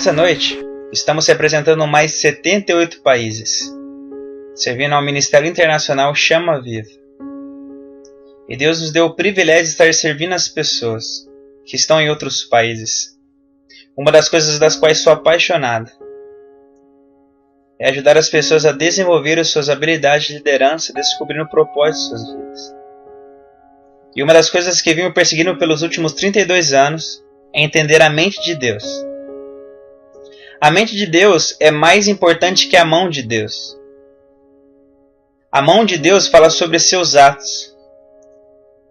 Nessa noite, estamos representando mais 78 países, servindo ao Ministério Internacional Chama Viva. E Deus nos deu o privilégio de estar servindo as pessoas que estão em outros países. Uma das coisas das quais sou apaixonado é ajudar as pessoas a desenvolver as suas habilidades de liderança e descobrir o propósito de suas vidas. E uma das coisas que venho perseguindo pelos últimos 32 anos é entender a mente de Deus. A mente de Deus é mais importante que a mão de Deus. A mão de Deus fala sobre seus atos,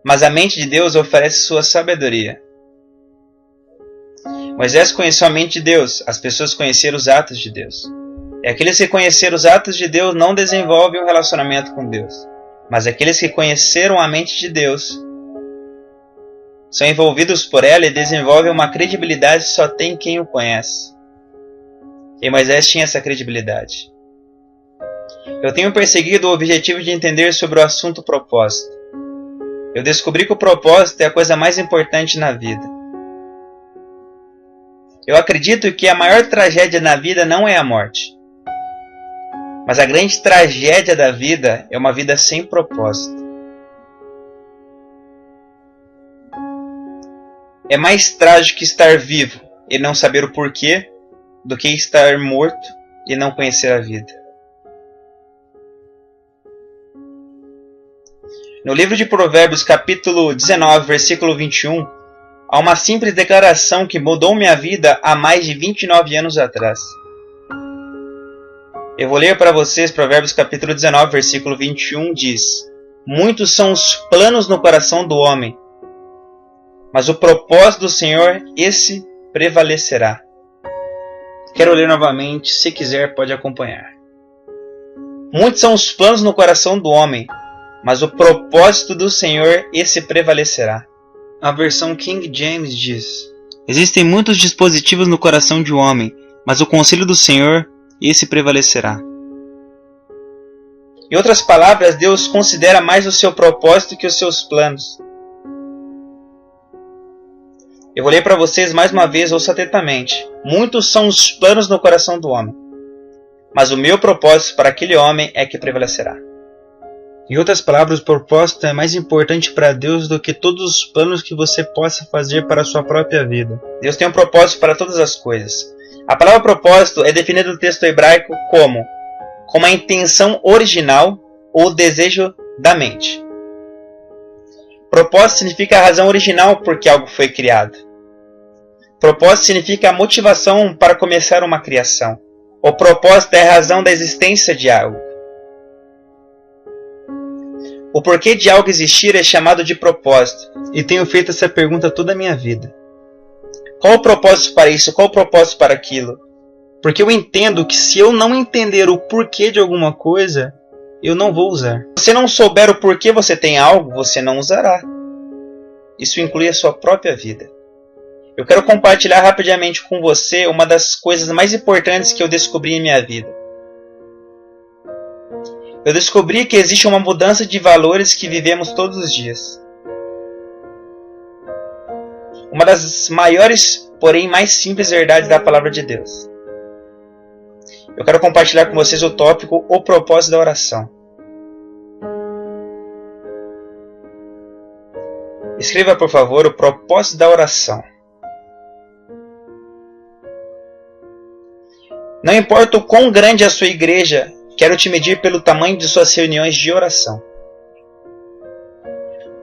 mas a mente de Deus oferece sua sabedoria. Moisés conheceu a mente de Deus, as pessoas conheceram os atos de Deus. E aqueles que conheceram os atos de Deus não desenvolvem um relacionamento com Deus, mas aqueles que conheceram a mente de Deus são envolvidos por ela e desenvolvem uma credibilidade que só tem quem o conhece. E Moisés tinha essa credibilidade. Eu tenho perseguido o objetivo de entender sobre o assunto propósito. Eu descobri que o propósito é a coisa mais importante na vida. Eu acredito que a maior tragédia na vida não é a morte. Mas a grande tragédia da vida é uma vida sem propósito. É mais trágico estar vivo e não saber o porquê do que estar morto e não conhecer a vida. No livro de Provérbios, capítulo 19, versículo 21, há uma simples declaração que mudou minha vida há mais de 29 anos atrás. Eu vou ler para vocês Provérbios, capítulo 19, versículo 21, diz: Muitos são os planos no coração do homem, mas o propósito do Senhor, esse prevalecerá. Quero ler novamente, se quiser pode acompanhar. Muitos são os planos no coração do homem, mas o propósito do Senhor, esse prevalecerá. A versão King James diz: Existem muitos dispositivos no coração de um homem, mas o conselho do Senhor, esse prevalecerá. Em outras palavras, Deus considera mais o seu propósito que os seus planos. Eu vou ler para vocês mais uma vez, ouça atentamente. Muitos são os planos no coração do homem, mas o meu propósito para aquele homem é que prevalecerá. Em outras palavras, o propósito é mais importante para Deus do que todos os planos que você possa fazer para a sua própria vida. Deus tem um propósito para todas as coisas. A palavra propósito é definida no texto hebraico como a intenção original ou desejo da mente. Propósito significa a razão original por que algo foi criado. Propósito significa a motivação para começar uma criação. O propósito é a razão da existência de algo. O porquê de algo existir é chamado de propósito. E tenho feito essa pergunta toda a minha vida. Qual o propósito para isso? Qual o propósito para aquilo? Porque eu entendo que se eu não entender o porquê de alguma coisa, eu não vou usar. Se você não souber o porquê você tem algo, você não usará. Isso inclui a sua própria vida. Eu quero compartilhar rapidamente com você uma das coisas mais importantes que eu descobri em minha vida. Eu descobri que existe uma mudança de valores que vivemos todos os dias. Uma das maiores, porém mais simples verdades da palavra de Deus. Eu quero compartilhar com vocês o tópico O Propósito da Oração. Escreva, por favor, o propósito da oração. Não importa o quão grande é a sua igreja, quero te medir pelo tamanho de suas reuniões de oração.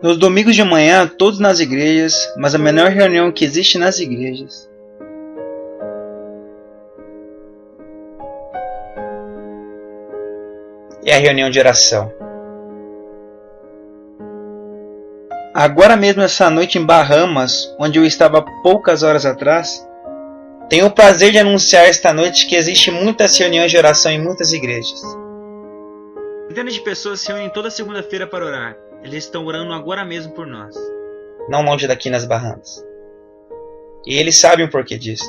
Nos domingos de manhã, todos nas igrejas, mas a menor reunião que existe nas igrejas é a reunião de oração. Agora mesmo essa noite em Bahamas, onde eu estava poucas horas atrás, tenho o prazer de anunciar esta noite que existe muitas reuniões de oração em muitas igrejas. Centenas de pessoas se reúnem toda segunda-feira para orar. Eles estão orando agora mesmo por nós. Não longe daqui nas Bahamas. E eles sabem o porquê disto.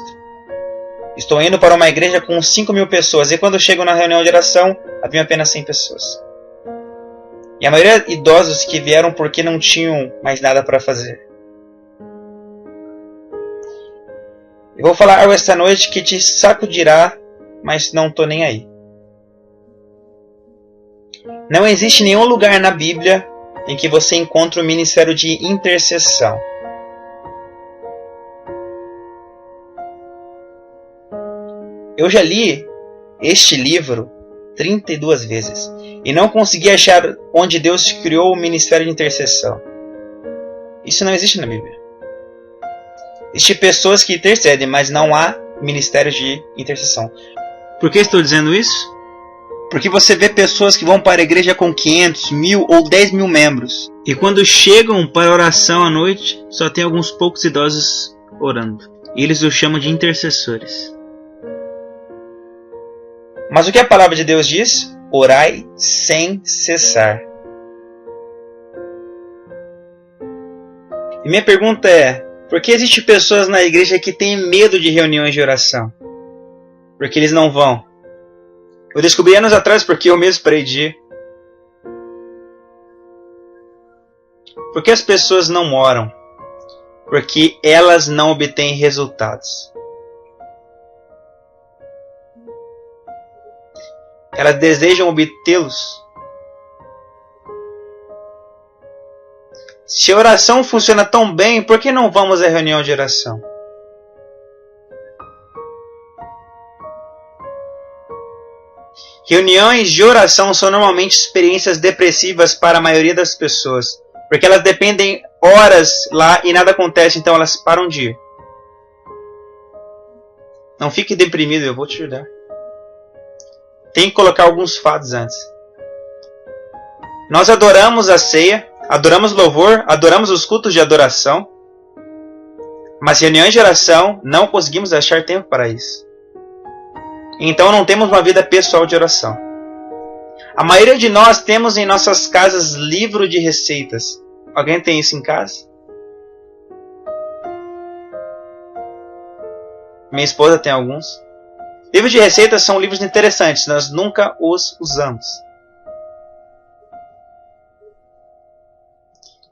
Estou indo para uma igreja com 5.000 pessoas e quando chego na reunião de oração, havia apenas 100 pessoas. E a maioria idosos que vieram porque não tinham mais nada para fazer. Eu vou falar algo esta noite que te sacudirá, mas não estou nem aí. Não existe nenhum lugar na Bíblia em que você encontre o ministério de intercessão. Eu já li este livro 32 vezes e não consegui achar onde Deus criou o ministério de intercessão. Isso não existe na Bíblia. Existem pessoas que intercedem, mas não há ministério de intercessão. Por que estou dizendo isso? Porque você vê pessoas que vão para a igreja com 500, 1000 ou 10 mil membros. E quando chegam para a oração à noite, só tem alguns poucos idosos orando. E eles os chamam de intercessores. Mas o que a palavra de Deus diz? Orai sem cessar. E minha pergunta é, por que existem pessoas na igreja que têm medo de reuniões de oração? Porque eles não vão. Eu descobri anos atrás porque eu mesmo parei de ir. Por que as pessoas não oram? Porque elas não obtêm resultados. Elas desejam obtê-los. Se a oração funciona tão bem, por que não vamos à reunião de oração? Reuniões de oração são normalmente experiências depressivas para a maioria das pessoas, porque elas dependem horas lá e nada acontece, então elas param de ir. Não fique deprimido, eu vou te ajudar. Tem que colocar alguns fatos antes. Nós adoramos a ceia, adoramos louvor, adoramos os cultos de adoração, mas reuniões de oração não conseguimos achar tempo para isso. Então não temos uma vida pessoal de oração. A maioria de nós temos em nossas casas livro de receitas. Alguém tem isso em casa? Minha esposa tem alguns. Livros de receitas são livros interessantes, nós nunca os usamos.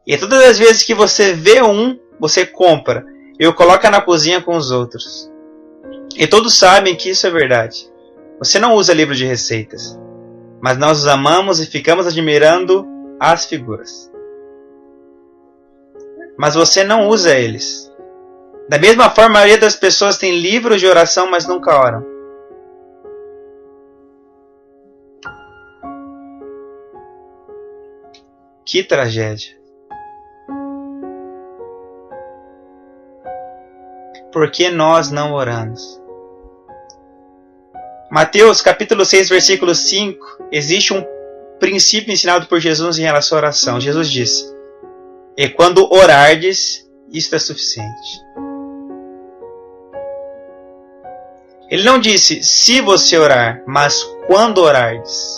E todas as vezes que você vê um, você compra e o coloca na cozinha com os outros. E todos sabem que isso é verdade. Você não usa livro de receitas, mas nós os amamos e ficamos admirando as figuras. Mas você não usa eles. Da mesma forma, a maioria das pessoas tem livros de oração, mas nunca oram. Que tragédia. Por que nós não oramos? Mateus capítulo 6, versículo 5, existe um princípio ensinado por Jesus em relação à oração. Jesus disse, e quando orardes, isto é suficiente. Ele não disse se você orar, mas quando orardes.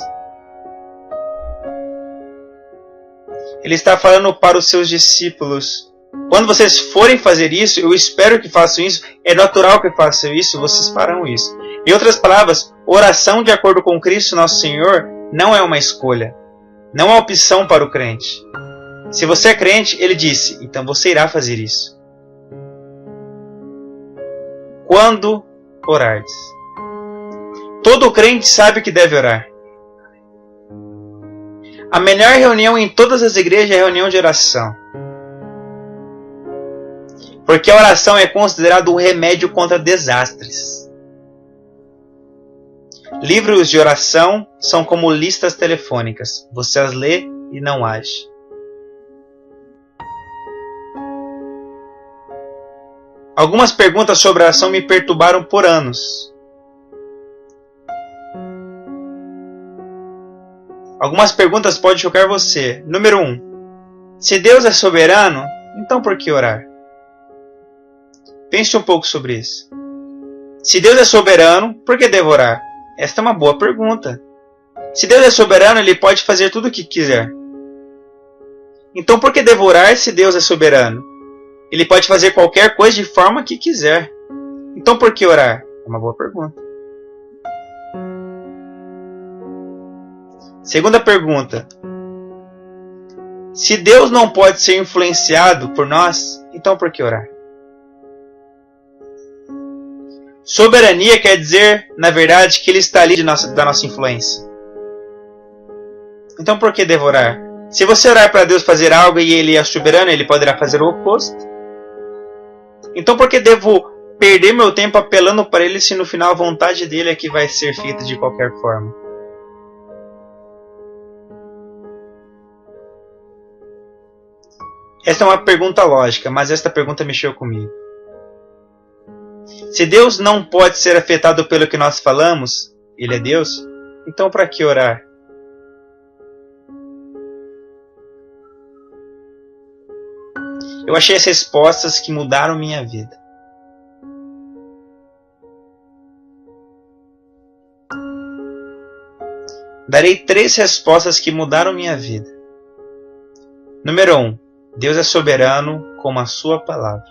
Ele está falando para os seus discípulos. Quando vocês forem fazer isso, eu espero que façam isso, é natural que façam isso, vocês farão isso. Em outras palavras, oração de acordo com Cristo Nosso Senhor não é uma escolha, não é uma opção para o crente. Se você é crente, ele disse, então você irá fazer isso. Quando orardes. Todo crente sabe que deve orar. A melhor reunião em todas as igrejas é a reunião de oração. Porque a oração é considerada um remédio contra desastres. Livros de oração são como listas telefônicas. Você as lê e não age. Algumas perguntas sobre oração me perturbaram por anos. Algumas perguntas podem chocar você. Número 1. Se Deus é soberano, então por que orar? Pense um pouco sobre isso. Se Deus é soberano, por que devo orar? Esta é uma boa pergunta. Se Deus é soberano, Ele pode fazer tudo o que quiser. Então por que devo orar se Deus é soberano? Ele pode fazer qualquer coisa de forma que quiser. Então por que orar? É uma boa pergunta. Segunda pergunta. Se Deus não pode ser influenciado por nós, então por que orar? Soberania quer dizer, na verdade, que Ele está ali da nossa influência. Então por que devo orar? Se você orar para Deus fazer algo e Ele é soberano, Ele poderá fazer o oposto. Então por que devo perder meu tempo apelando para Ele se no final a vontade dEle é que vai ser feita de qualquer forma? Esta é uma pergunta lógica, mas esta pergunta mexeu comigo. Se Deus não pode ser afetado pelo que nós falamos, Ele é Deus, então para que orar? Eu achei as respostas que mudaram minha vida. Darei 3 respostas que mudaram minha vida. Número 1. Deus é soberano como a sua palavra.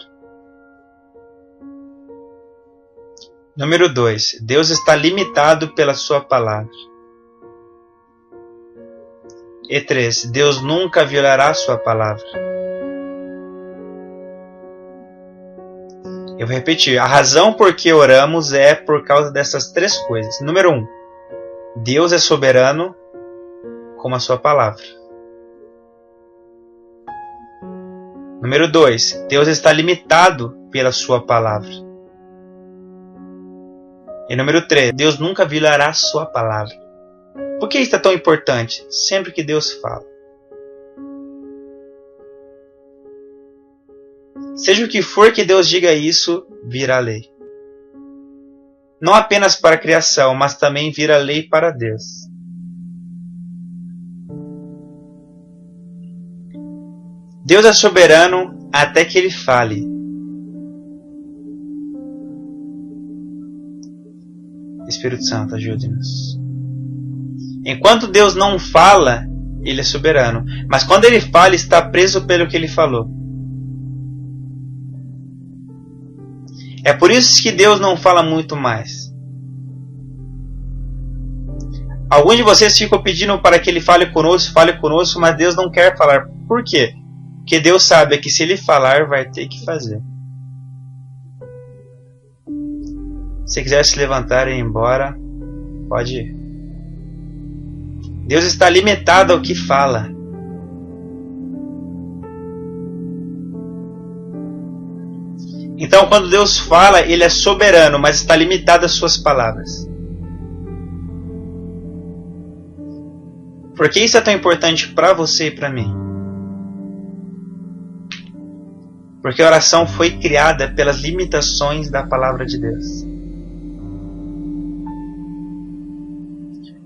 Número 2. Deus está limitado pela sua palavra. E 3. Deus nunca violará a sua palavra. Eu vou repetir. A razão por que oramos é por causa dessas 3 coisas. Número 1. Deus é soberano como a sua palavra. Número 2. Deus está limitado pela sua palavra. E número 3. Deus nunca violará a sua palavra. Por que isso é tão importante? Sempre que Deus fala. Seja o que for que Deus diga, isso virá lei. Não apenas para a criação, mas também vira lei para Deus. Deus é soberano até que Ele fale. Espírito Santo, ajude-nos. Enquanto Deus não fala, Ele é soberano. Mas quando Ele fala, está preso pelo que Ele falou. É por isso que Deus não fala muito mais. Alguns de vocês ficam pedindo para que Ele fale conosco, mas Deus não quer falar. Por quê? Porque Deus sabe que se Ele falar, vai ter que fazer. Se quiser se levantar e ir embora, pode ir. Deus está limitado ao que fala. Então, quando Deus fala, Ele é soberano, mas está limitado às suas palavras. Por que isso é tão importante para você e para mim? Porque a oração foi criada pelas limitações da palavra de Deus.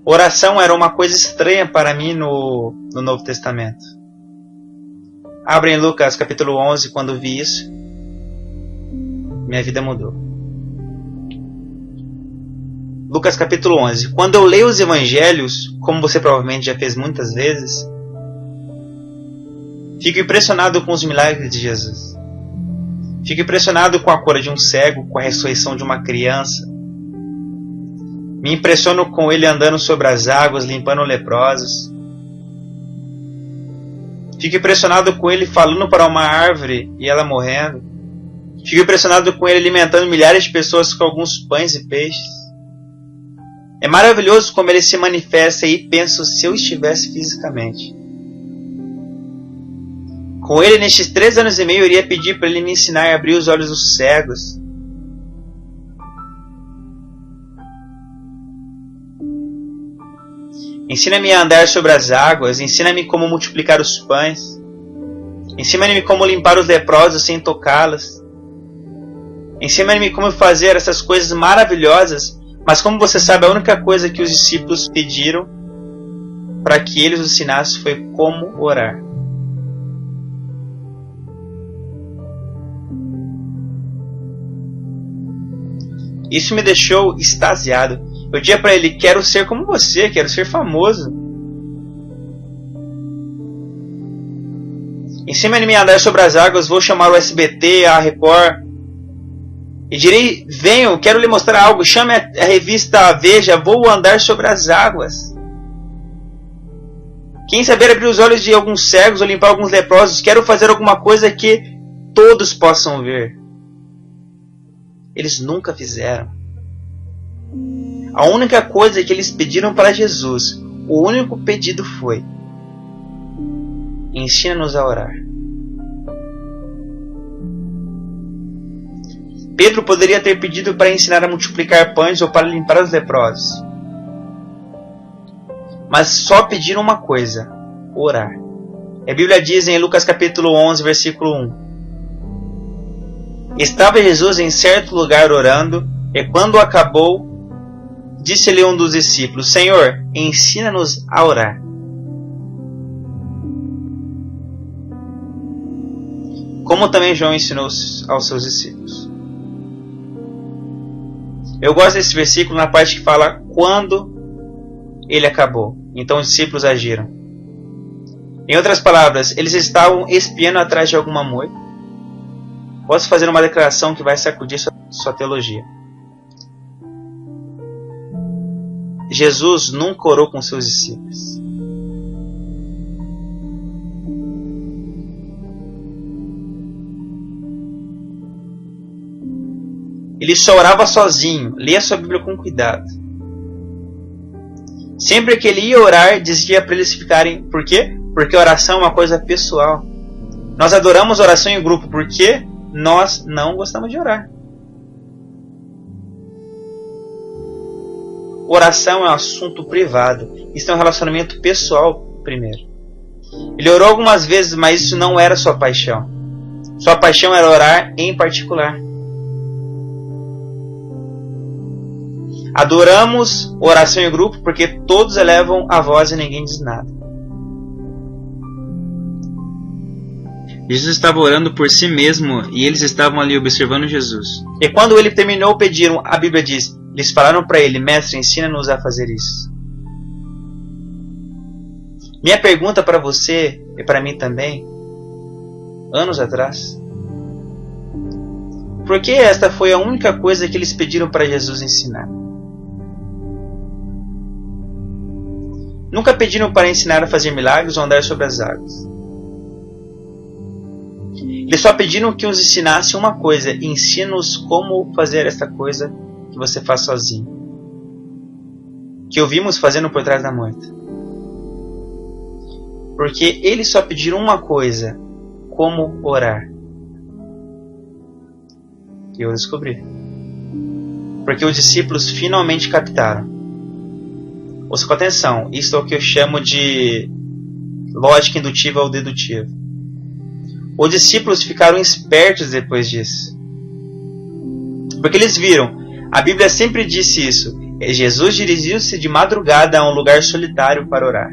Oração era uma coisa estranha para mim no Novo Testamento. Abra em Lucas capítulo 11, quando vi isso, minha vida mudou. Lucas capítulo 11. Quando eu leio os evangelhos, como você provavelmente já fez muitas vezes, fico impressionado com os milagres de Jesus. Fico impressionado com a cura de um cego, com a ressurreição de uma criança. Me impressiono com Ele andando sobre as águas, limpando leprosos. Fico impressionado com Ele falando para uma árvore e ela morrendo. Fico impressionado com Ele alimentando milhares de pessoas com alguns pães e peixes. É maravilhoso como Ele se manifesta e penso se eu estivesse fisicamente. Com Ele, nestes 3 anos e meio, eu iria pedir para Ele me ensinar a abrir os olhos dos cegos. Ensina-me a andar sobre as águas, ensina-me como multiplicar os pães. Ensina-me como limpar os leprosos sem tocá-los. Ensina-me como fazer essas coisas maravilhosas, mas como você sabe, a única coisa que os discípulos pediram para que Ele os ensinasse foi como orar. Isso me deixou extasiado. Eu dizia para Ele, quero ser como você, quero ser famoso. Ensina-me a andar sobre as águas, vou chamar o SBT, a Record. E direi, venho, quero lhe mostrar algo, chame a revista Veja, vou andar sobre as águas. Quem saber abrir os olhos de alguns cegos ou limpar alguns leprosos, quero fazer alguma coisa que todos possam ver. Eles nunca fizeram. A única coisa que eles pediram para Jesus, o único pedido foi: ensina-nos a orar. Pedro poderia ter pedido para ensinar a multiplicar pães ou para limpar os leprosos. Mas só pediram uma coisa: orar. A Bíblia diz em Lucas capítulo 11, versículo 1. Estava Jesus em certo lugar orando, e quando acabou, disse-lhe um dos discípulos: Senhor, ensina-nos a orar. Como também João ensinou aos seus discípulos. Eu gosto desse versículo na parte que fala quando ele acabou. Então os discípulos agiram. Em outras palavras, eles estavam espiando atrás de alguma moita. Posso fazer uma declaração que vai sacudir sua teologia. Jesus nunca orou com seus discípulos. Ele só orava sozinho. Leia sua Bíblia com cuidado. Sempre que ele ia orar, dizia para eles ficarem... Por quê? Porque a oração é uma coisa pessoal. Nós adoramos oração em grupo porque nós não gostamos de orar. Oração é um assunto privado. Isso é um relacionamento pessoal primeiro. Ele orou algumas vezes, mas isso não era sua paixão. Sua paixão era orar em particular. Adoramos oração em grupo porque todos elevam a voz e ninguém diz nada. Jesus estava orando por si mesmo e eles estavam ali observando Jesus. E quando ele terminou, pediram, a Bíblia diz, eles falaram para ele: Mestre, ensina-nos a fazer isso. Minha pergunta para você e para mim também, anos atrás, por que esta foi a única coisa que eles pediram para Jesus ensinar? Nunca pediram para ensinar a fazer milagres ou andar sobre as águas. Eles só pediram que os ensinasse uma coisa: ensina-nos como fazer esta coisa que você faz sozinho, que ouvimos fazendo por trás da moita. Porque eles só pediram uma coisa: como orar. E eu descobri. Porque os discípulos finalmente captaram. Ouça com atenção, isto é o que eu chamo de lógica indutiva ou dedutiva. Os discípulos ficaram espertos depois disso. Porque eles viram, a Bíblia sempre disse isso, Jesus dirigiu-se de madrugada a um lugar solitário para orar.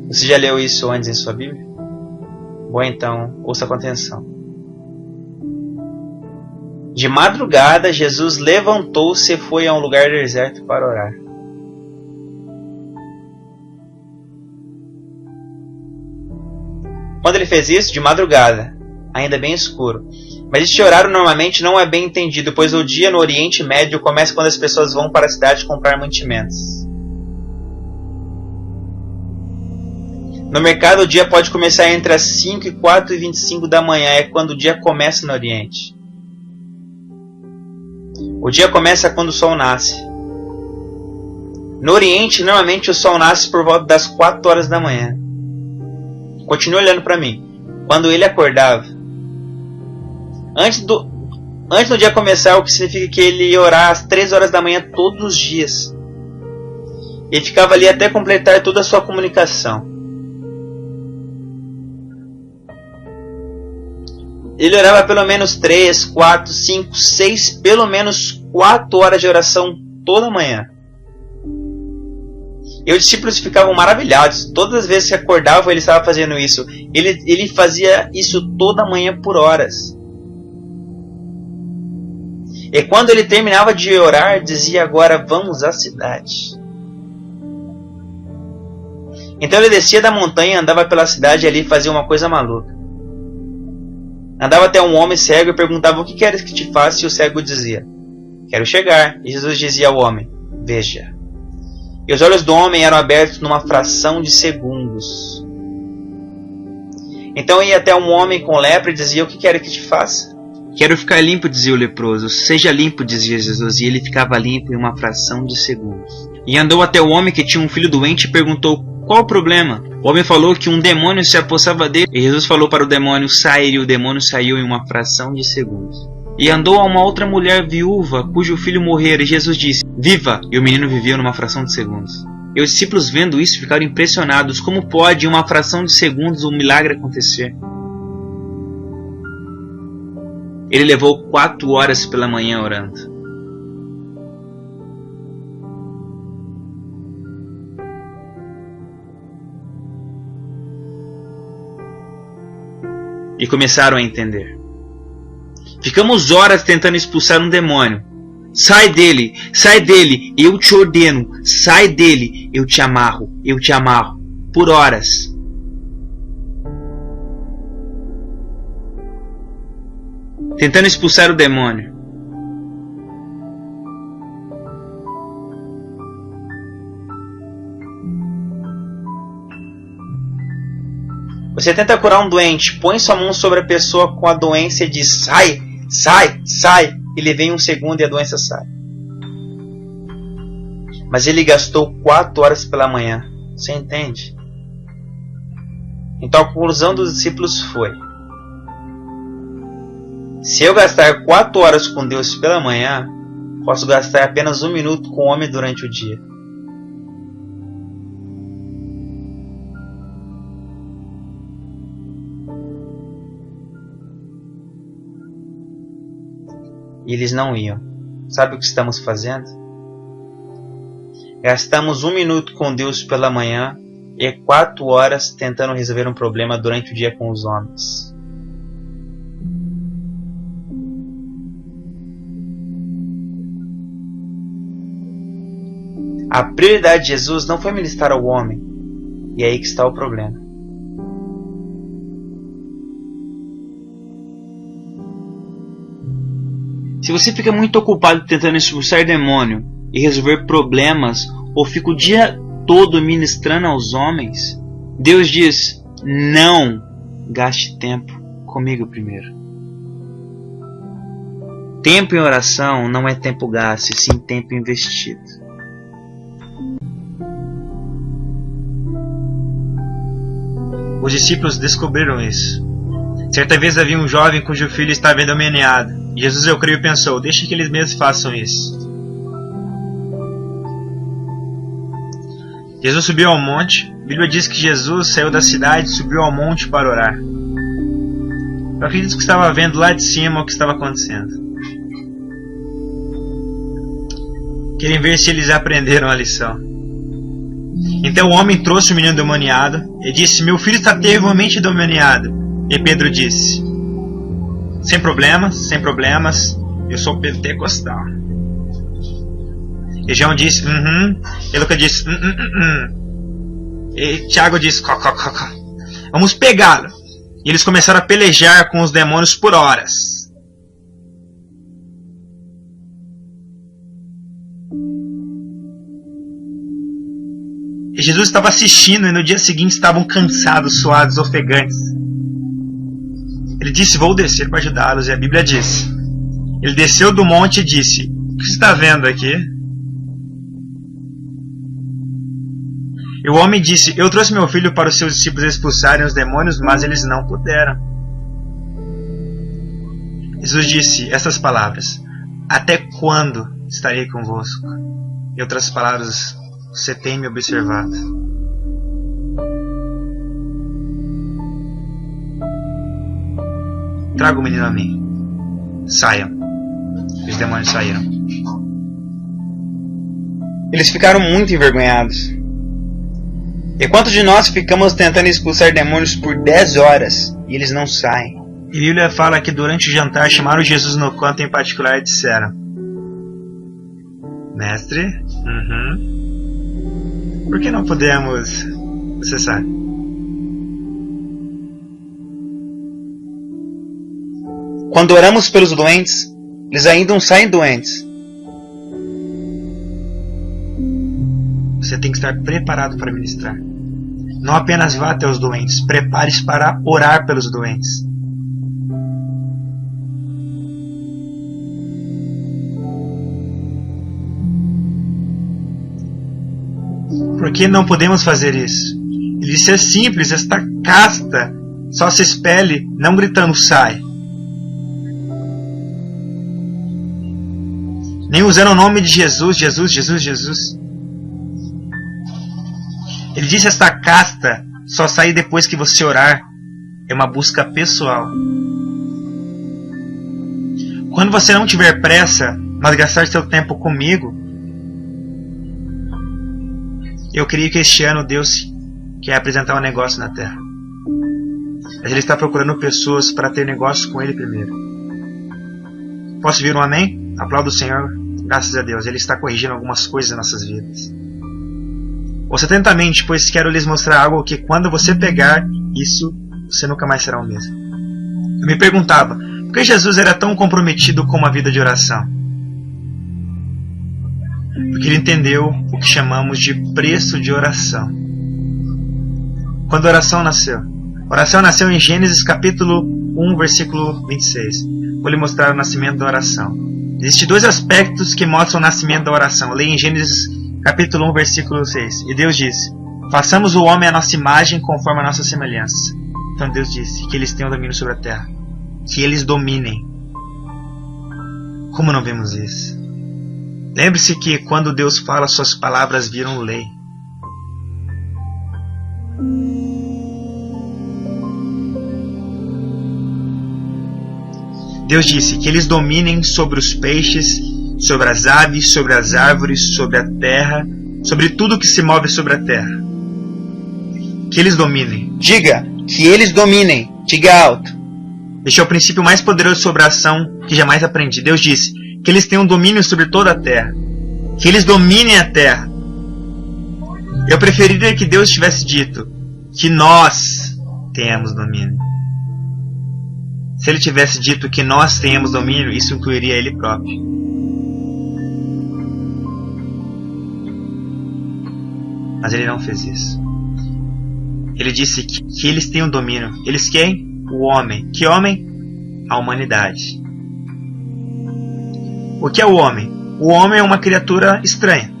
Você já leu isso antes em sua Bíblia? Bom, então, ouça com atenção. De madrugada, Jesus levantou-se e foi a um lugar deserto para orar. Quando ele fez isso? De madrugada, ainda bem escuro. Mas este horário normalmente não é bem entendido, pois o dia no Oriente Médio começa quando as pessoas vão para a cidade comprar mantimentos. No mercado, o dia pode começar entre as 5 e 4h25 da manhã, é quando o dia começa no Oriente. O dia começa quando o sol nasce. No Oriente, normalmente o sol nasce por volta das 4 horas da manhã. Continue olhando para mim. Quando ele acordava, antes do dia começar, o que significa que ele ia orar às 3 horas da manhã todos os dias. Ele ficava ali até completar toda a sua comunicação. Ele orava pelo menos 3, 4, 5, 6, pelo menos 4 horas de oração toda manhã. E os discípulos ficavam maravilhados. Todas as vezes que acordavam, ele estava fazendo isso. Ele fazia isso toda manhã por horas. E quando ele terminava de orar, dizia: agora vamos à cidade. Então ele descia da montanha, andava pela cidade e ali fazia uma coisa maluca. Andava até um homem cego e perguntava: o que queres que te faça? E o cego dizia: quero chegar. E Jesus dizia ao homem: veja. E os olhos do homem eram abertos numa fração de segundos. Então ia até um homem com lepra e dizia: o que queres que te faça? Quero ficar limpo, dizia o leproso. Seja limpo, dizia Jesus, e ele ficava limpo em uma fração de segundos. E andou até o homem que tinha um filho doente e perguntou: qual o problema? O homem falou que um demônio se apossava dele. E Jesus falou para o demônio sair, e o demônio saiu em uma fração de segundos. E andou a uma outra mulher viúva, cujo filho morrera, e Jesus disse: viva! E o menino viveu numa fração de segundos. E os discípulos, vendo isso, ficaram impressionados. Como pode, em uma fração de segundos, um milagre acontecer? Ele levou 4 horas pela manhã orando. E começaram a entender. Ficamos horas tentando expulsar um demônio. Sai dele, eu te ordeno. Sai dele, eu te amarro. Por horas. Tentando expulsar o demônio. Você tenta curar um doente, põe sua mão sobre a pessoa com a doença e diz: sai, sai, sai. Ele vem um segundo e a doença sai. Mas ele gastou 4 horas pela manhã. Você entende? Então a conclusão dos discípulos foi: se eu gastar 4 horas com Deus pela manhã, posso gastar apenas 1 minuto com o homem durante o dia. E eles não iam. Sabe o que estamos fazendo? Gastamos 1 minuto com Deus pela manhã e 4 horas tentando resolver um problema durante o dia com os homens. A prioridade de Jesus não foi ministrar ao homem. E é aí que está o problema. Se você fica muito ocupado tentando expulsar demônio e resolver problemas, ou fica o dia todo ministrando aos homens, Deus diz: não gaste tempo comigo primeiro. Tempo em oração não é tempo gasto, e sim tempo investido. Os discípulos descobriram isso. Certa vez havia um jovem cujo filho estava endemoniado. Jesus, eu creio, pensou: deixe que eles mesmos façam isso. Jesus subiu ao monte. A Bíblia diz que Jesus saiu da cidade e subiu ao monte para orar. Eu acredito que estava vendo lá de cima o que estava acontecendo. Querem ver se eles aprenderam a lição. Então o homem trouxe o menino endemoniado e disse: meu filho está terrivelmente endemoniado. E Pedro disse: sem problemas, eu sou pentecostal. E João disse: E Lucas disse: E Tiago disse: vamos pegá-lo. E eles começaram a pelejar com os demônios por horas. E Jesus estava assistindo, e no dia seguinte estavam cansados, suados, ofegantes. Ele disse: vou descer para ajudá-los. E a Bíblia diz: ele desceu do monte e disse: o que você está vendo aqui? E o homem disse: eu trouxe meu filho para os seus discípulos expulsarem os demônios, mas eles não puderam. Jesus disse essas palavras: até quando estarei convosco? Em outras palavras, você tem me observado. Traga o menino a mim. Saiam. Os demônios saíram. Eles ficaram muito envergonhados. E quantos de nós ficamos tentando expulsar demônios por 10 horas e eles não saem? E a Bíblia fala que durante o jantar chamaram Jesus no canto em particular e disseram: mestre, por que não podemos... Você sabe. Quando oramos pelos doentes, eles ainda não saem doentes. Você tem que estar preparado para ministrar. Não apenas vá até os doentes, prepare-se para orar pelos doentes. Por que não podemos fazer isso? Ele disse: é simples, esta casta só se expele, não gritando sai. Nem usando o nome de Jesus, Jesus, Jesus, Jesus. Ele disse: esta casta só sai depois que você orar. É uma busca pessoal. Quando você não tiver pressa, mas gastar seu tempo comigo, eu creio que este ano Deus quer apresentar um negócio na terra. Mas Ele está procurando pessoas para ter negócio com Ele primeiro. Posso ouvir um amém? Aplauda o Senhor. Graças a Deus, Ele está corrigindo algumas coisas em nossas vidas. Ouça atentamente, pois quero lhes mostrar algo que quando você pegar isso, você nunca mais será o mesmo. Eu me perguntava, por que Jesus era tão comprometido com uma vida de oração? Porque Ele entendeu o que chamamos de preço de oração. Quando a oração nasceu? A oração nasceu em Gênesis capítulo 1, versículo 26. Vou lhe mostrar o nascimento da oração. Existem dois aspectos que mostram o nascimento da oração. Leia em Gênesis capítulo 1, versículo 6. E Deus disse: façamos o homem à nossa imagem, conforme a nossa semelhança. Então Deus disse que eles tenham domínio sobre a terra. Que eles dominem. Como não vemos isso? Lembre-se que quando Deus fala, suas palavras viram lei. Deus disse que eles dominem sobre os peixes, sobre as aves, sobre as árvores, sobre a terra, sobre tudo que se move sobre a terra. Que eles dominem. Diga, que eles dominem. Diga alto. Este é o princípio mais poderoso sobre a ação que jamais aprendi. Deus disse que eles tenham domínio sobre toda a terra. Que eles dominem a terra. Eu preferiria que Deus tivesse dito que nós tenhamos domínio. Se Ele tivesse dito que nós tenhamos domínio, isso incluiria Ele próprio. Mas Ele não fez isso. Ele disse que eles tenham domínio. Eles quem? O homem. Que homem? A humanidade. O que é o homem? O homem é uma criatura estranha.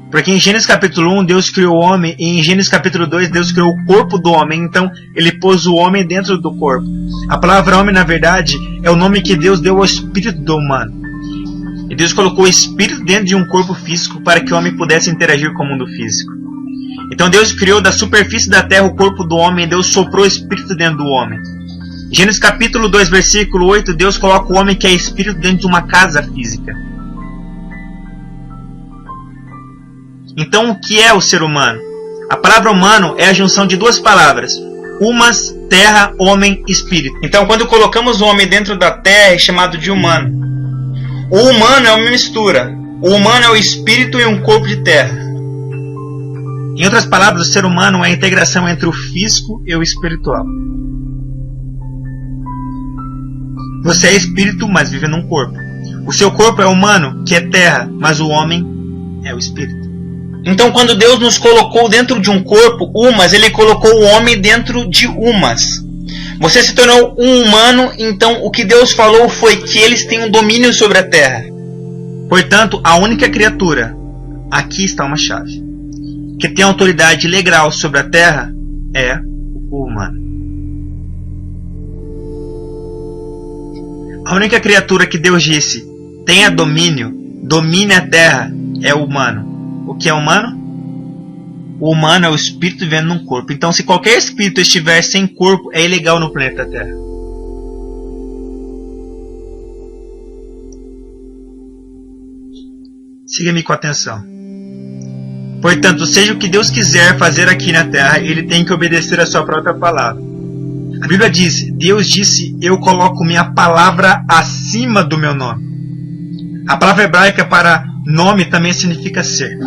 Porque em Gênesis capítulo 1 Deus criou o homem, e em Gênesis capítulo 2 Deus criou o corpo do homem, então Ele pôs o homem dentro do corpo. A palavra homem, na verdade, é o nome que Deus deu ao espírito do humano. E Deus colocou o espírito dentro de um corpo físico para que o homem pudesse interagir com o mundo físico. Então Deus criou da superfície da terra o corpo do homem, e Deus soprou o espírito dentro do homem. Em Gênesis capítulo 2, versículo 8, Deus coloca o homem que é espírito dentro de uma casa física. Então, o que é o ser humano? A palavra humano é a junção de duas palavras. Humas, terra, homem, espírito. Então, quando colocamos o homem dentro da terra, é chamado de humano. O humano é uma mistura. O humano é o espírito e um corpo de terra. Em outras palavras, o ser humano é a integração entre o físico e o espiritual. Você é espírito, mas vive num corpo. O seu corpo é humano, que é terra, mas o homem é o espírito. Então, quando Deus nos colocou dentro de um corpo, Umas, Ele colocou o homem dentro de Umas. Você se tornou um humano, então o que Deus falou foi que eles têm um domínio sobre a terra. Portanto, a única criatura, aqui está uma chave, que tem autoridade legal sobre a terra é o humano. A única criatura que Deus disse tenha domínio, domine a terra, é o humano. O que é humano? O humano é o espírito vivendo num corpo. Então, se qualquer espírito estiver sem corpo, é ilegal no planeta Terra. Siga-me com atenção. Portanto, seja o que Deus quiser fazer aqui na Terra, Ele tem que obedecer a sua própria palavra. A Bíblia diz, Deus disse, eu coloco minha palavra acima do meu nome. A palavra hebraica para nome também significa ser.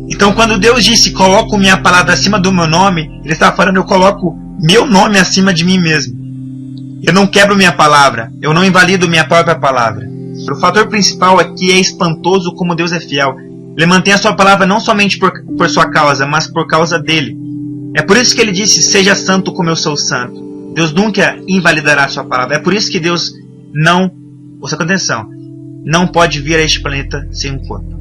Então, quando Deus disse, coloco minha palavra acima do meu nome, Ele está falando, eu coloco meu nome acima de mim mesmo. Eu não quebro minha palavra, eu não invalido minha própria palavra. O fator principal é que é espantoso como Deus é fiel. Ele mantém a sua palavra não somente por sua causa, mas por causa dele. É por isso que ele disse, seja santo como eu sou santo. Deus nunca invalidará a sua palavra. É por isso que Deus não, ouça com atenção, não pode vir a este planeta sem um corpo.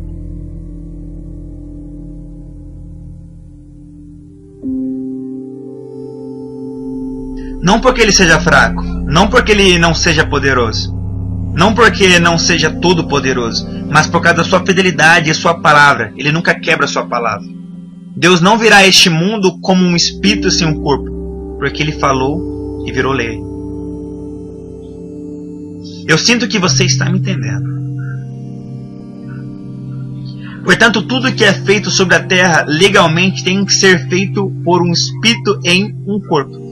Não porque ele seja fraco, não porque ele não seja poderoso, não porque não seja todo poderoso, mas por causa da sua fidelidade e sua palavra. Ele nunca quebra a sua palavra. Deus não virá a este mundo como um espírito sem um corpo, porque ele falou e virou lei. Eu sinto que você está me entendendo. Portanto, tudo que é feito sobre a terra legalmente tem que ser feito por um espírito em um corpo.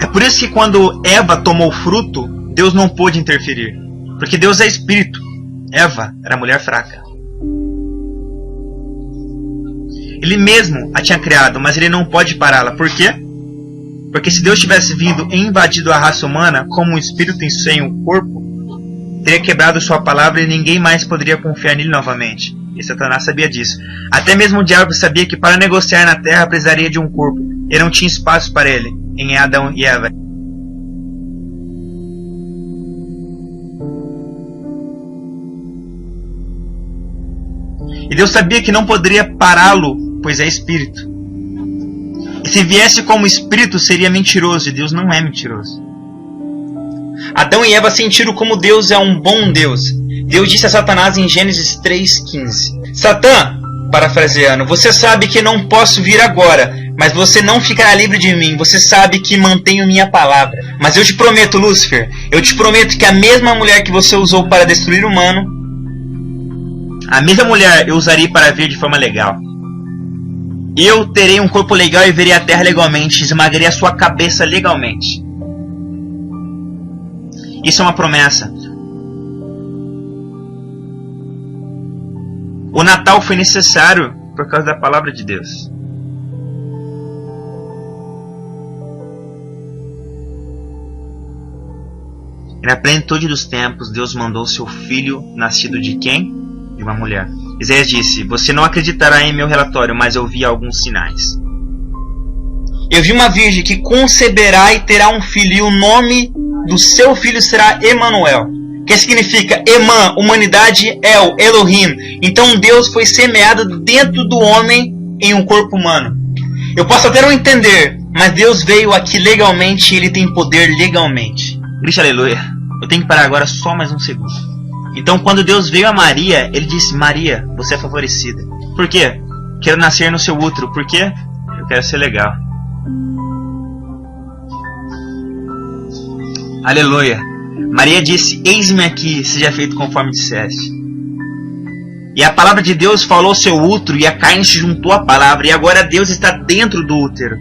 É por isso que quando Eva tomou o fruto, Deus não pôde interferir. Porque Deus é espírito. Eva era mulher fraca. Ele mesmo a tinha criado, mas ele não pode pará-la. Por quê? Porque se Deus tivesse vindo e invadido a raça humana como um espírito sem um corpo, teria quebrado sua palavra e ninguém mais poderia confiar nele novamente. E Satanás sabia disso. Até mesmo o diabo sabia que para negociar na terra precisaria de um corpo. E não tinha espaço para ele em Adão e Eva. E Deus sabia que não poderia pará-lo, pois é espírito. E se viesse como espírito, seria mentiroso, e Deus não é mentiroso. Adão e Eva sentiram como Deus é um bom Deus. Deus disse a Satanás em Gênesis 3,15: Satã, parafraseando, você sabe que não posso vir agora, mas você não ficará livre de mim. Você sabe que mantenho minha palavra. Mas eu te prometo, Lúcifer, eu te prometo que a mesma mulher que você usou para destruir o humano, a mesma mulher eu usarei para vir de forma legal. Eu terei um corpo legal e verei a terra legalmente, esmagarei a sua cabeça legalmente. Isso é uma promessa. O Natal foi necessário por causa da palavra de Deus. E na plenitude dos tempos, Deus mandou seu filho, nascido de quem? De uma mulher. Isaías disse: você não acreditará em meu relatório, mas eu vi alguns sinais. Eu vi uma virgem que conceberá e terá um filho, e o nome do seu filho será Emanuel, que significa Emã, humanidade, El, Elohim. Então Deus foi semeado dentro do homem em um corpo humano. Eu posso até não entender, mas Deus veio aqui legalmente e Ele tem poder legalmente. Grite aleluia. Eu tenho que parar agora só mais um segundo. Então quando Deus veio a Maria, Ele disse: Maria, você é favorecida. Por quê? Quero nascer no seu útero. Por quê? Eu quero ser legal. Aleluia. Maria disse: eis-me aqui, seja feito conforme disseste. E a palavra de Deus falou ao seu útero, e a carne se juntou à palavra, e agora Deus está dentro do útero.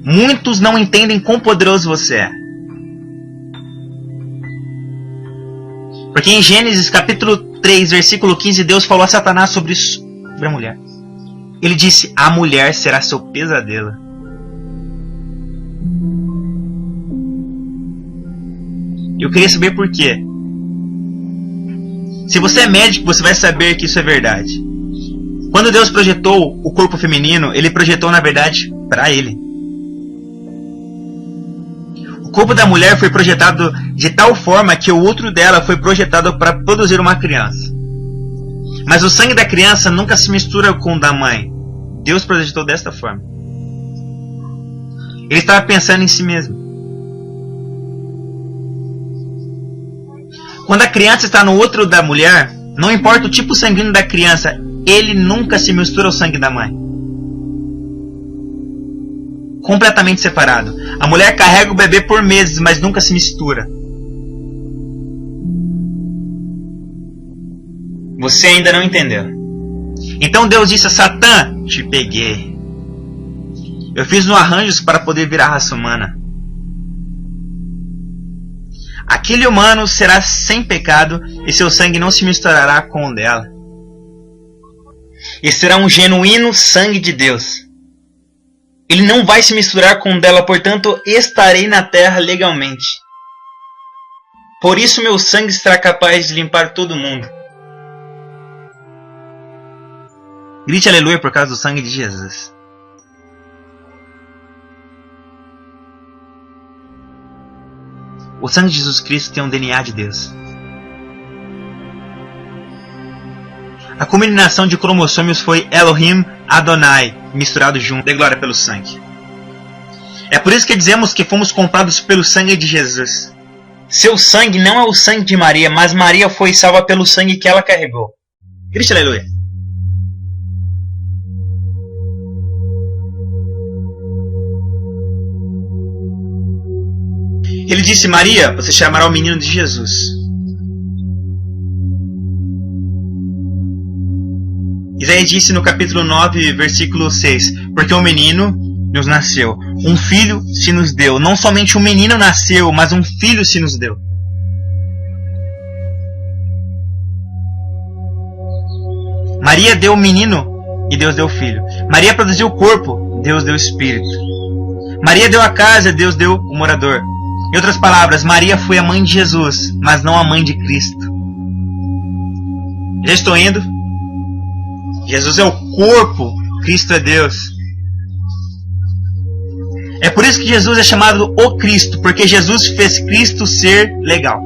Muitos não entendem quão poderoso você é. Porque em Gênesis capítulo 3, versículo 15, Deus falou a Satanás sobre a mulher. Ele disse: a mulher será seu pesadelo. Eu queria saber por quê. Se você é médico, você vai saber que isso é verdade. Quando Deus projetou o corpo feminino, Ele projetou na verdade para Ele. O corpo da mulher foi projetado de tal forma que o útero dela foi projetado para produzir uma criança. Mas o sangue da criança nunca se mistura com o da mãe. Deus projetou desta forma. Ele estava pensando em si mesmo. Quando a criança está no útero da mulher, não importa o tipo sanguíneo da criança, ele nunca se mistura ao sangue da mãe. Completamente separado. A mulher carrega o bebê por meses, mas nunca se mistura. Você ainda não entendeu. Então Deus disse a Satã: te peguei. Eu fiz um arranjo para poder virar a raça humana. Aquele humano será sem pecado e seu sangue não se misturará com o dela. E será um genuíno sangue de Deus. Ele não vai se misturar com o dela, portanto estarei na terra legalmente. Por isso meu sangue será capaz de limpar todo mundo. Grite aleluia por causa do sangue de Jesus. O sangue de Jesus Cristo tem um DNA de Deus. A combinação de cromossomos foi Elohim Adonai, misturado junto, de glória pelo sangue. É por isso que dizemos que fomos comprados pelo sangue de Jesus. Seu sangue não é o sangue de Maria, mas Maria foi salva pelo sangue que ela carregou. Cristo, aleluia. Ele disse: Maria, você chamará o menino de Jesus. Isaías disse no capítulo 9, versículo 6: porque um menino nos nasceu, um filho se nos deu. Não somente um menino nasceu, mas um filho se nos deu. Maria deu o menino e Deus deu o filho. Maria produziu o corpo, Deus deu o espírito. Maria deu a casa, Deus deu o morador. Em outras palavras, Maria foi a mãe de Jesus, mas não a mãe de Cristo. Já estou indo. Jesus é o corpo, Cristo é Deus. É por isso que Jesus é chamado o Cristo, porque Jesus fez Cristo ser legal.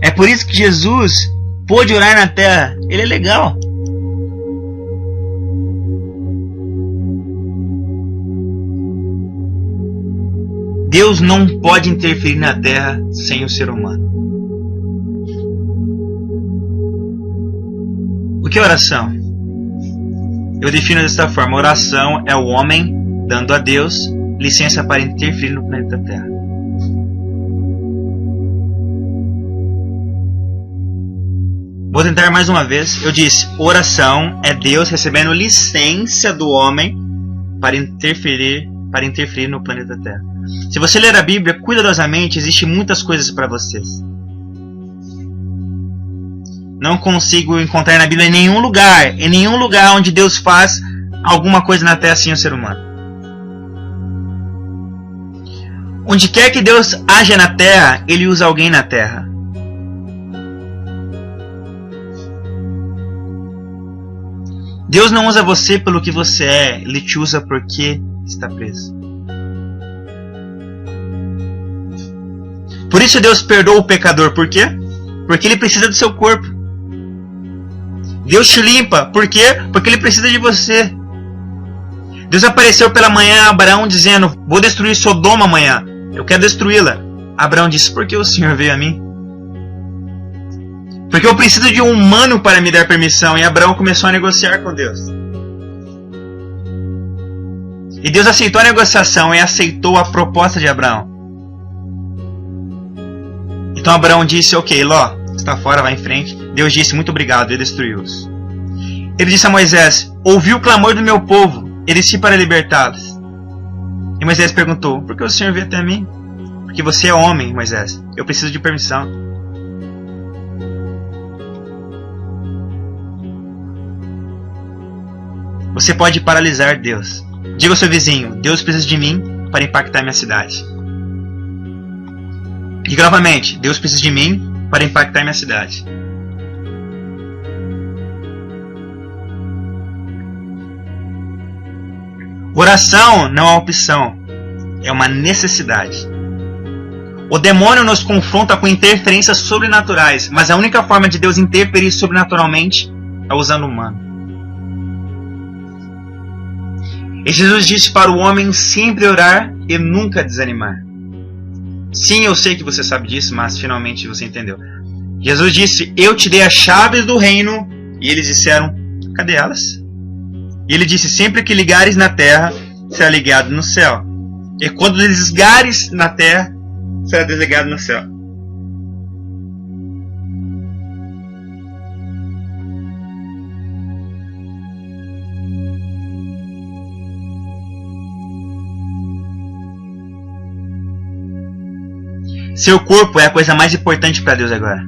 É por isso que Jesus pôde orar na terra. Ele é legal. Deus não pode interferir na terra sem o ser humano. O que é oração? Eu defino desta forma: oração é o homem dando a Deus licença para interferir no planeta Terra. Vou tentar mais uma vez. Eu disse: oração é Deus recebendo licença do homem para interferir no planeta Terra. Se você ler a Bíblia cuidadosamente, existem muitas coisas para vocês. Não consigo encontrar na Bíblia em nenhum lugar onde Deus faz alguma coisa na Terra sem o ser humano. Onde quer que Deus haja na Terra, Ele usa alguém na Terra. Deus não usa você pelo que você é, Ele te usa porque está preso. Por isso Deus perdoa o pecador. Por quê? Porque Ele precisa do seu corpo. Deus te limpa. Por quê? Porque Ele precisa de você. Deus apareceu pela manhã a Abraão dizendo: vou destruir Sodoma amanhã. Eu quero destruí-la. Abraão disse: por que o Senhor veio a mim? Porque eu preciso de um humano para me dar permissão. E Abraão começou a negociar com Deus. E Deus aceitou a negociação e aceitou a proposta de Abraão. Então Abraão disse: ok, Ló, está fora, vai em frente. Deus disse: muito obrigado, e destruiu-os. Ele disse a Moisés: ouvi o clamor do meu povo, e desci para libertá-los. E Moisés perguntou: por que o Senhor veio até mim? Porque você é homem, Moisés. Eu preciso de permissão. Você pode paralisar Deus. Diga ao seu vizinho: Deus precisa de mim para impactar minha cidade. Diga novamente: Deus precisa de mim para impactar minha cidade. Oração não é uma opção, é uma necessidade. O demônio nos confronta com interferências sobrenaturais, mas a única forma de Deus interferir sobrenaturalmente é usando o humano. E Jesus disse para o homem sempre orar e nunca desanimar. Sim, eu sei que você sabe disso, mas finalmente você entendeu. Jesus disse: eu te dei as chaves do reino. E eles disseram: cadê elas? E ele disse: sempre que ligares na terra, será ligado no céu. E quando desligares na terra, será desligado no céu. Seu corpo é a coisa mais importante para Deus agora.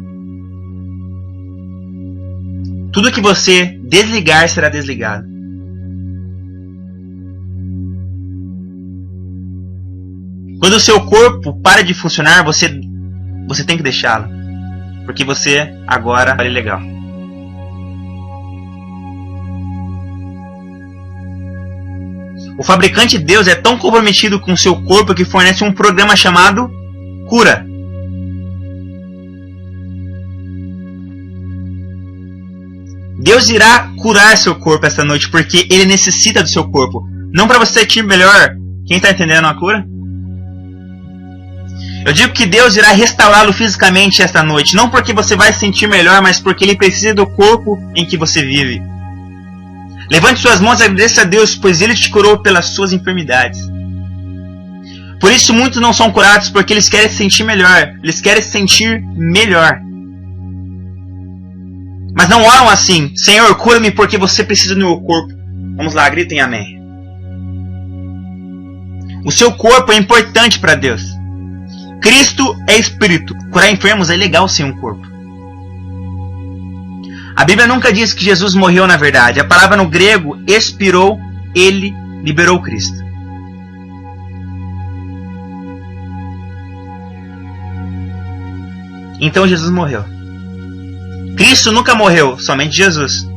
Tudo que você desligar será desligado. Quando o seu corpo para de funcionar, você tem que deixá-lo. Porque você agora é legal. O fabricante Deus é tão comprometido com seu corpo que fornece um programa chamado cura. Deus irá curar seu corpo esta noite, porque Ele necessita do seu corpo. Não para você sentir melhor. Quem está entendendo a cura? Eu digo que Deus irá restaurá-lo fisicamente esta noite. Não porque você vai se sentir melhor, mas porque Ele precisa do corpo em que você vive. Levante suas mãos e agradeça a Deus, pois Ele te curou pelas suas enfermidades. Por isso muitos não são curados, porque eles querem se sentir melhor. Eles querem se sentir melhor. Mas não oram assim: Senhor, cura-me porque você precisa do meu corpo. Vamos lá, gritem amém. O seu corpo é importante para Deus. Cristo é espírito. Curar enfermos é legal sem um corpo. A Bíblia nunca diz que Jesus morreu na verdade. A palavra no grego, expirou, Ele liberou Cristo. Então Jesus morreu. Cristo nunca morreu, somente Jesus.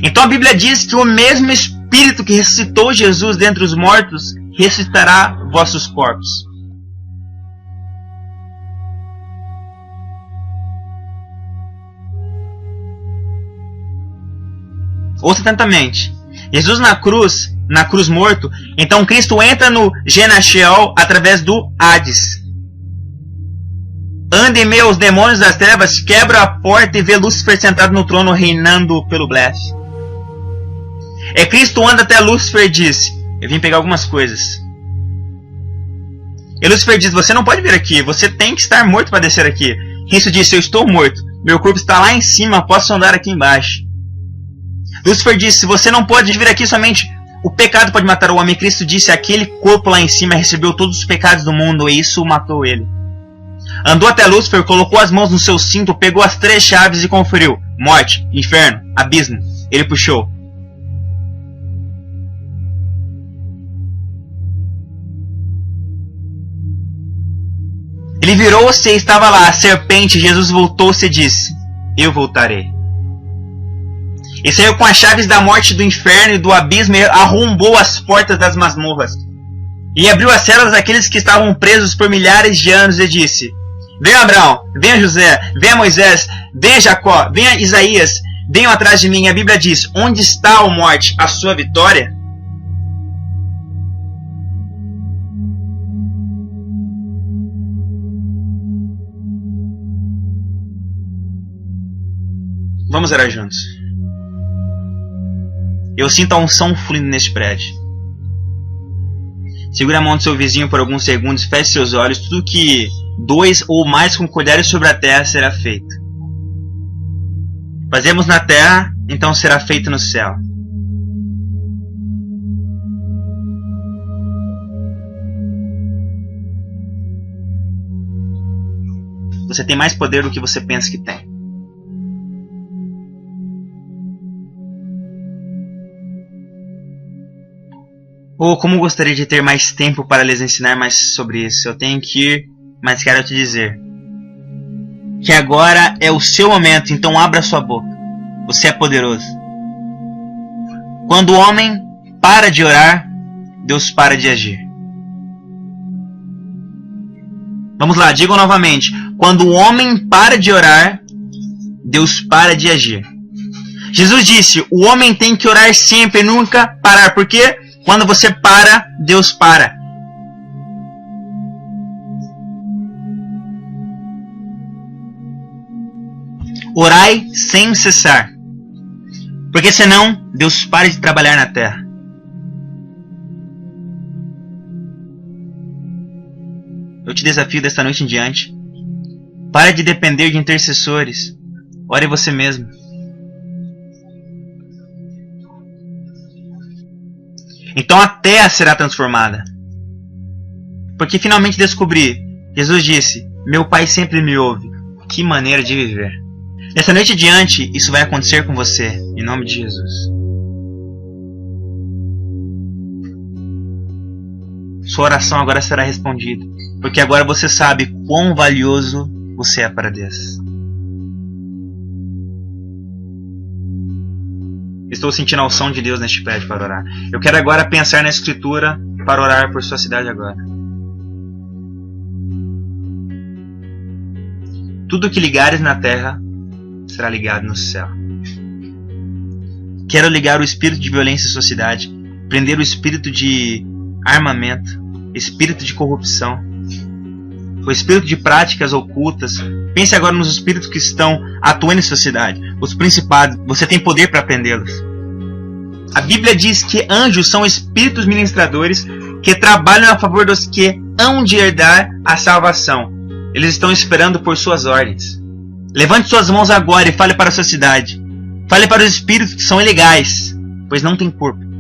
Então a Bíblia diz que o mesmo Espírito que ressuscitou Jesus dentre os mortos ressuscitará vossos corpos. Ouça atentamente. Jesus na cruz morto, então Cristo entra no Genasheol através do Hades. Anda em meio aos demônios das trevas, quebra a porta e vê Lúcifer sentado no trono reinando pelo blefe. Cristo anda até Lúcifer e diz: eu vim pegar algumas coisas. E Lúcifer diz: você não pode vir aqui, você tem que estar morto para descer aqui. Cristo disse: eu estou morto, meu corpo está lá em cima, posso andar aqui embaixo. Lúcifer disse: você não pode vir aqui, somente o pecado pode matar o homem. Cristo disse: aquele corpo lá em cima recebeu todos os pecados do mundo e isso matou ele. Andou até Lúcifer, colocou as mãos no seu cinto, pegou as 3 chaves e conferiu: morte, inferno, abismo. Ele puxou. Ele virou-se e estava lá, a serpente. Jesus voltou-se e disse: eu voltarei. E saiu com as chaves da morte, do inferno e do abismo e arrombou as portas das masmorras. E abriu as celas daqueles que estavam presos por milhares de anos e disse: venha Abraão, venha José, venha Moisés, venha Jacó, venha Isaías, venham atrás de mim. A Bíblia diz: onde está, ó morte, a sua vitória? Vamos orar juntos. Eu sinto a unção fluindo neste prédio. Segure a mão do seu vizinho por alguns segundos, feche seus olhos. Tudo que 2 ou mais concordarem sobre a terra será feito. Fazemos na terra, então será feito no céu. Você tem mais poder do que você pensa que tem. Como gostaria de ter mais tempo para lhes ensinar mais sobre isso. Eu tenho que ir, mas quero te dizer que agora é o seu momento, então abra sua boca. Você é poderoso. Quando o homem para de orar, Deus para de agir. Vamos lá, digam novamente. Quando o homem para de orar, Deus para de agir. Jesus disse: o homem tem que orar sempre e nunca parar. Por quê? Quando você para, Deus para. Orai sem cessar, porque senão Deus para de trabalhar na terra. Eu te desafio desta noite em diante. Pare de depender de intercessores. Ore você mesmo. Então a terra será transformada. Porque finalmente descobri. Jesus disse: meu Pai sempre me ouve. Que maneira de viver. Nessa noite em diante, isso vai acontecer com você. Em nome de Jesus. Sua oração agora será respondida. Porque agora você sabe quão valioso você é para Deus. Estou sentindo a unção de Deus neste prédio para orar. Eu quero agora pensar na Escritura para orar por sua cidade agora. Tudo que ligares na terra será ligado no céu. Quero ligar o espírito de violência em sua cidade, prender o espírito de armamento, espírito de corrupção, o espírito de práticas ocultas. Pense agora nos espíritos que estão atuando em sua cidade, os principados. Você tem poder para prendê-los. A Bíblia diz que anjos são espíritos ministradores que trabalham a favor dos que hão de herdar a salvação. Eles estão esperando por suas ordens. Levante suas mãos agora e fale para a sua cidade. Fale para os espíritos que são ilegais, pois não têm corpo.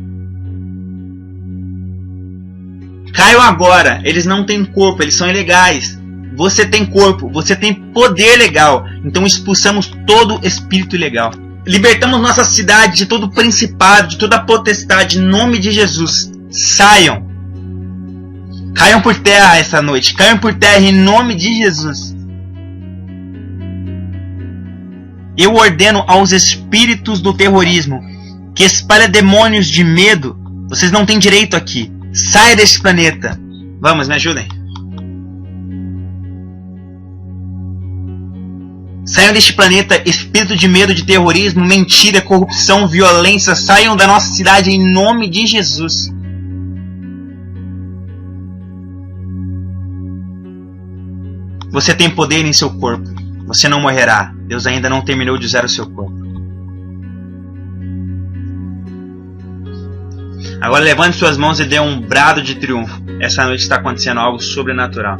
Caiam agora, eles não têm corpo, eles são ilegais. Você tem corpo, você tem poder legal. Então expulsamos todo espírito ilegal. Libertamos nossa cidade de todo principado, de toda potestade, em nome de Jesus. Saiam. Caiam por terra essa noite. Caiam por terra em nome de Jesus. Eu ordeno aos espíritos do terrorismo que espalha demônios de medo. Vocês não têm direito aqui. Saia deste planeta. Vamos, me ajudem. Saiam deste planeta, espírito de medo, de terrorismo, mentira, corrupção, violência. Saiam da nossa cidade em nome de Jesus. Você tem poder em seu corpo. Você não morrerá. Deus ainda não terminou de usar o seu corpo. Agora levante suas mãos e dê um brado de triunfo. Essa noite está acontecendo algo sobrenatural.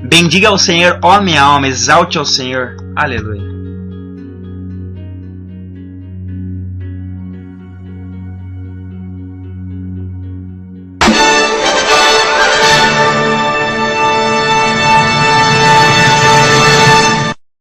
Bendiga ao Senhor, ó minha alma, exalte ao Senhor. Aleluia.